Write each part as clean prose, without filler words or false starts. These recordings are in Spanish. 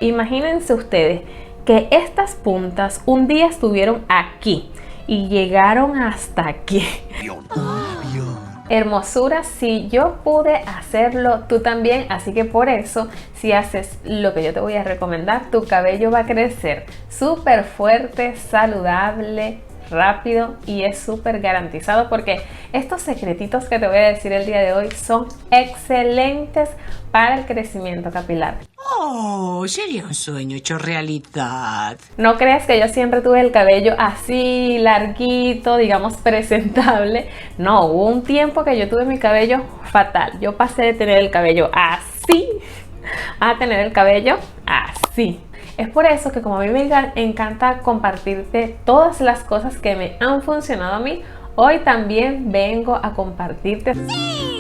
Imagínense ustedes que estas puntas un día estuvieron aquí y llegaron hasta aquí. Hermosura, si yo pude hacerlo, tú también. Así que por eso, si haces lo que yo te voy a recomendar, tu cabello va a crecer súper fuerte, saludable, rápido y es súper garantizado, porque estos secretitos que te voy a decir el día de hoy son excelentes para el crecimiento capilar. Oh, sería un sueño hecho realidad. No creas que yo siempre tuve el cabello así, larguito, digamos presentable. No, hubo un tiempo que yo tuve mi cabello fatal. Yo pasé de tener el cabello así a tener el cabello así. Es por eso que como a mí me encanta compartirte todas las cosas que me han funcionado a mí, hoy también vengo a compartirte. ¡Sí!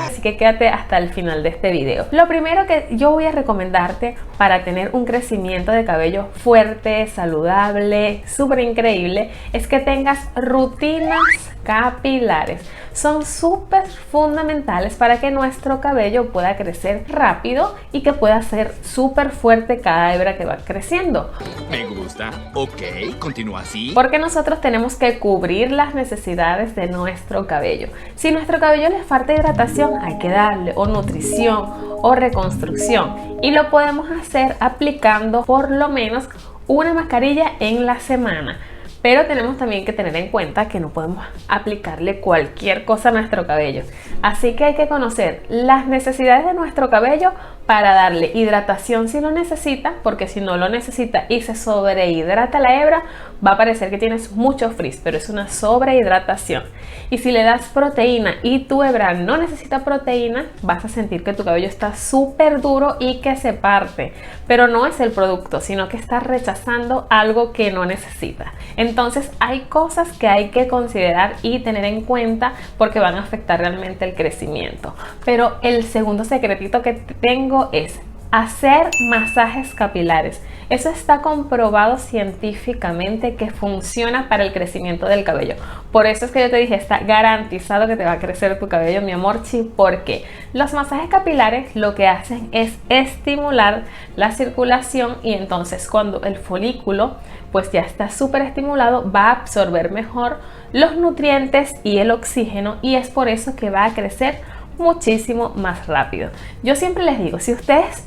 Así que quédate hasta el final de este video. Lo primero que yo voy a recomendarte para tener un crecimiento de cabello fuerte, saludable, súper increíble, es que tengas rutinas capilares. Son súper fundamentales para que nuestro cabello pueda crecer rápido y que pueda ser súper fuerte cada hebra que va creciendo. Me gusta. Ok, continúa así. Porque nosotros tenemos que cubrir las necesidades de nuestro cabello. Si nuestro cabello le falta hidratación, hay que darle o nutrición o reconstrucción. Y lo podemos hacer aplicando por lo menos una mascarilla en la semana. Pero tenemos también que tener en cuenta que no podemos aplicarle cualquier cosa a nuestro cabello. Así que hay que conocer las necesidades de nuestro cabello para darle hidratación si lo necesita, porque si no lo necesita y se sobrehidrata la hebra, va a parecer que tienes mucho frizz, pero es una sobrehidratación. Y si le das proteína y tu hebra no necesita proteína, vas a sentir que tu cabello está súper duro y que se parte. Pero no es el producto, sino que está rechazando algo que no necesita. Entonces hay cosas que hay que considerar y tener en cuenta porque van a afectar realmente el crecimiento. Pero el segundo secretito que tengo es hacer masajes capilares. Eso está comprobado científicamente que funciona para el crecimiento del cabello. Por eso es que yo te dije, está garantizado que te va a crecer tu cabello, mi amor chi, porque los masajes capilares lo que hacen es estimular la circulación y entonces cuando el folículo pues ya está súper estimulado, va a absorber mejor los nutrientes y el oxígeno y es por eso que va a crecer muchísimo más rápido. Yo siempre les digo, si ustedes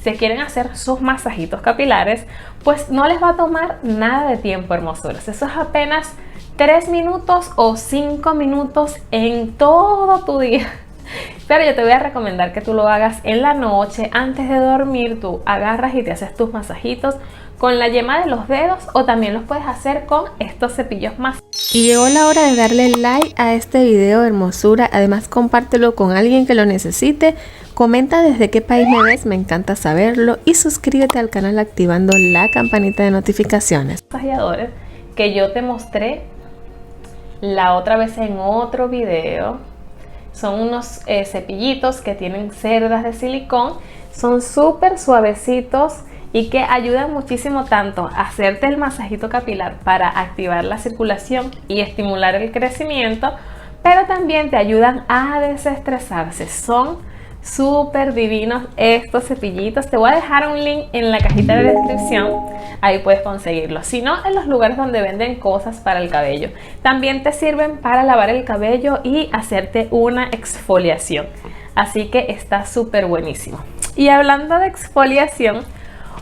se quieren hacer sus masajitos capilares, pues no les va a tomar nada de tiempo, hermosuras. Eso es apenas 3 minutos o 5 minutos en todo tu día. Pero yo te voy a recomendar que tú lo hagas en la noche, antes de dormir. Tú agarras y te haces tus masajitos con la yema de los dedos o también los puedes hacer con estos cepillos más. Y llegó la hora de darle like a este video, hermosura. Además, compártelo con alguien que lo necesite. Comenta desde qué país me ves, me encanta saberlo. Y suscríbete al canal activando la campanita de notificaciones. Masajeadores que yo te mostré la otra vez en otro video. Son unos cepillitos que tienen cerdas de silicón. Son súper suavecitos y que ayudan muchísimo tanto a hacerte el masajito capilar para activar la circulación y estimular el crecimiento, pero también te ayudan a desestresarse. Son súper divinos estos cepillitos. Te voy a dejar un link en la cajita de descripción, ahí puedes conseguirlos. Si no, en los lugares donde venden cosas para el cabello. También te sirven para lavar el cabello y hacerte una exfoliación. Así que está súper buenísimo. Y hablando de exfoliación,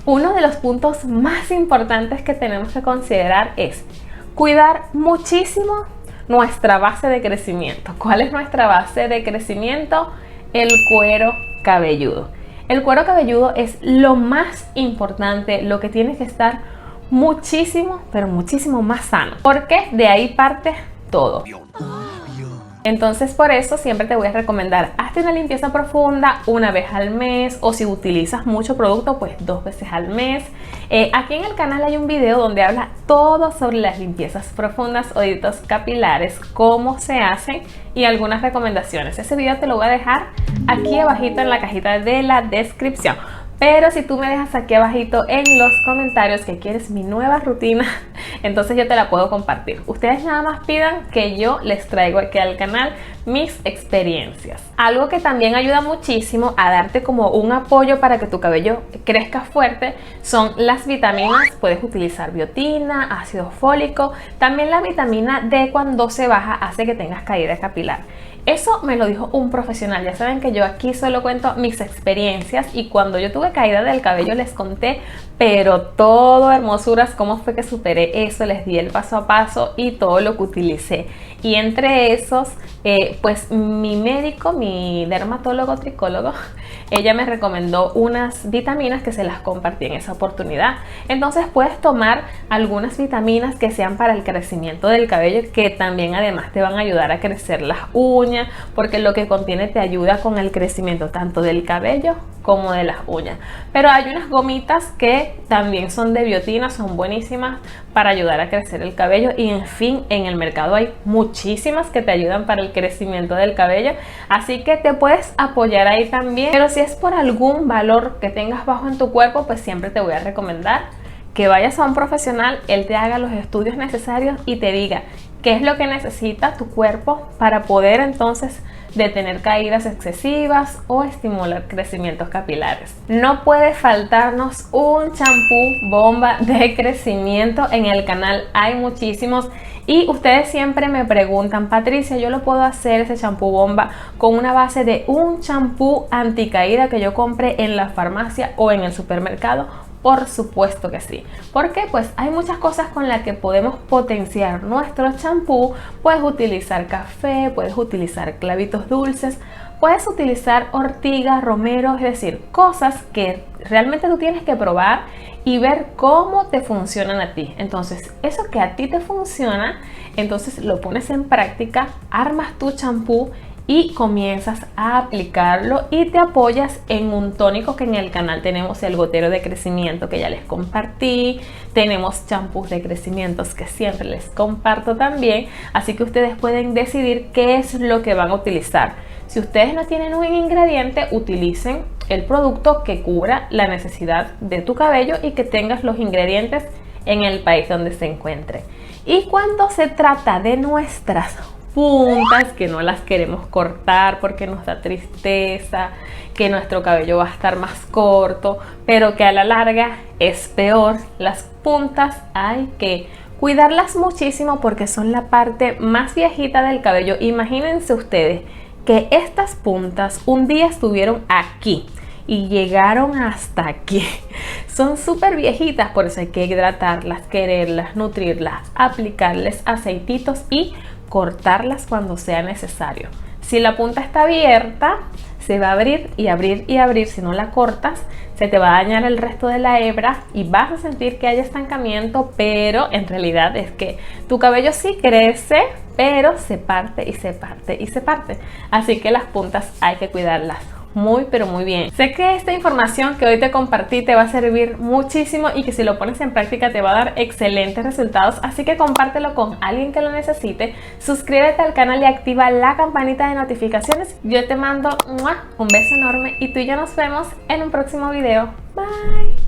uno de los puntos más importantes que tenemos que considerar es cuidar muchísimo nuestra base de crecimiento. ¿Cuál es nuestra base de crecimiento? El cuero cabelludo. El cuero cabelludo es lo más importante, lo que tiene que estar muchísimo, pero muchísimo más sano, porque de ahí parte todo. Entonces por eso siempre te voy a recomendar, hazte una limpieza profunda una vez al mes, o si utilizas mucho producto, pues 2 veces al mes. Aquí en el canal hay un video donde habla todo sobre las limpiezas profundas o hidratos capilares, cómo se hacen y algunas recomendaciones. Ese video te lo voy a dejar aquí abajito en la cajita de la descripción. Pero si tú me dejas aquí abajito en los comentarios que quieres mi nueva rutina entonces yo te la puedo compartir. Ustedes nada más pidan que yo les traigo aquí al canal mis experiencias. Algo que también ayuda muchísimo a darte como un apoyo para que tu cabello crezca fuerte son las vitaminas. Puedes utilizar biotina, ácido fólico, también la vitamina D cuando se baja hace que tengas caída capilar. Eso me lo dijo un profesional. Ya saben que yo aquí solo cuento mis experiencias y cuando yo tuve caída del cabello les conté, pero todo, hermosuras, cómo fue que superé eso, les di el paso a paso y todo lo que utilicé. Y entre esos, pues mi médico, mi dermatólogo, tricólogo, ella me recomendó unas vitaminas que se las compartí en esa oportunidad. Entonces puedes tomar algunas vitaminas que sean para el crecimiento del cabello, que también además te van a ayudar a crecer las uñas, porque lo que contiene te ayuda con el crecimiento tanto del cabello como de las uñas. Pero hay unas gomitas que también son de biotina, son buenísimas para ayudar a crecer el cabello. Y en fin, en el mercado hay muchísimas que te ayudan para el crecimiento del cabello, así que te puedes apoyar ahí también. Pero si es por algún valor que tengas bajo en tu cuerpo, pues siempre te voy a recomendar que vayas a un profesional, él te haga los estudios necesarios y te diga qué es lo que necesita tu cuerpo para poder entonces detener caídas excesivas o estimular crecimientos capilares. No puede faltarnos un champú bomba de crecimiento. En el canal hay muchísimos y ustedes siempre me preguntan: Patricia, ¿yo lo puedo hacer ese champú bomba con una base de un champú anticaída que yo compré en la farmacia o en el supermercado? Por supuesto que sí. ¿Por qué? Pues hay muchas cosas con las que podemos potenciar nuestro champú. Puedes utilizar café, puedes utilizar clavitos dulces, puedes utilizar ortiga, romero, es decir, cosas que realmente tú tienes que probar y ver cómo te funcionan a ti. Entonces, eso que a ti te funciona, entonces lo pones en práctica, armas tu champú y comienzas a aplicarlo y te apoyas en un tónico, que en el canal tenemos el gotero de crecimiento que ya les compartí, tenemos champús de crecimientos que siempre les comparto también, así que ustedes pueden decidir qué es lo que van a utilizar. Si ustedes no tienen un ingrediente, utilicen el producto que cubra la necesidad de tu cabello y que tengas los ingredientes en el país donde se encuentre. Y cuando se trata de nuestras puntas, que no las queremos cortar porque nos da tristeza, que nuestro cabello va a estar más corto, pero que a la larga es peor, las puntas hay que cuidarlas muchísimo porque son la parte más viejita del cabello. Imagínense ustedes que estas puntas un día estuvieron aquí y llegaron hasta aquí. Son súper viejitas, por eso hay que hidratarlas, quererlas, nutrirlas, aplicarles aceititos y cortarlas cuando sea necesario. Si la punta está abierta, se va a abrir y abrir y abrir. Si no la cortas, se te va a dañar el resto de la hebra y vas a sentir que hay estancamiento, pero en realidad es que tu cabello sí crece, pero se parte y se parte y se parte. Así que las puntas hay que cuidarlas muy pero muy bien. Sé que esta información que hoy te compartí te va a servir muchísimo y que si lo pones en práctica te va a dar excelentes resultados, así que compártelo con alguien que lo necesite, suscríbete al canal y activa la campanita de notificaciones. Yo te mando un beso enorme y tú y yo nos vemos en un próximo video. Bye.